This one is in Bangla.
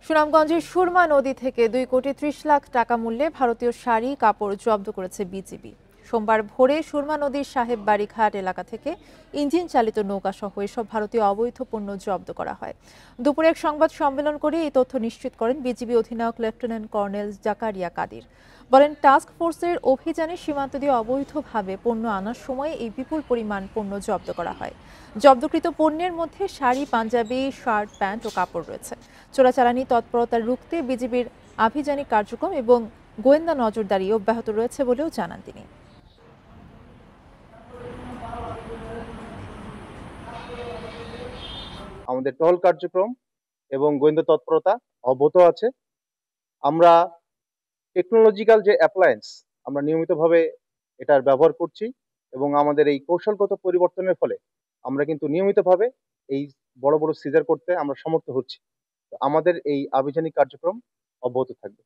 সুনামগঞ্জের সুরমা নদী থেকে 2,30,00,000 টাকা মূল্যে ভারতীয় শাড়ি কাপড় জব্দ করেছে বিজিবি। সোমবার ভোরে সুরমা নদীর সাহেব বাড়িঘাট এলাকা থেকে ইঞ্জিন চালিত নৌকা সহ এসব ভারতীয় অবৈধ পণ্য জব্দ করা হয়। দুপুরে এক সংবাদ সম্মেলন করে এই তথ্য নিশ্চিত করেন বিজিবি অধিনায়ক লেফটেন্যান্ট কর্নেল জাকারিয়া কাদির। বলেন, টাস্ক ফোর্সের অভিযানে সীমান্ত দিয়ে অবৈধভাবে পণ্য আনার সময় এই বিপুল পরিমাণ পণ্য জব্দ করা হয়। জব্দকৃত পণ্যের মধ্যে শাড়ি, পাঞ্জাবি, শার্ট, প্যান্ট ও কাপড় রয়েছে। চোরাচালানি তৎপরতা রুখতে বিজিবির আভিযানিক কার্যক্রম এবং গোয়েন্দা নজরদারি অব্যাহত রয়েছে বলেও জানান তিনি। আমাদের টহল কার্যক্রম এবং গোয়েন্দা তৎপরতা অব্যাহত আছে। আমরা টেকনোলজিক্যাল যে অ্যাপ্লায়েন্স আমরা নিয়মিতভাবে এটার ব্যবহার করছি এবং আমাদের এই কৌশলগত পরিবর্তনের ফলে আমরা কিন্তু নিয়মিতভাবে এই বড় বড় সিজার করতে আমরা সমর্থ হচ্ছি। আমাদের এই আভিযানিক কার্যক্রম অব্যাহত থাকবে।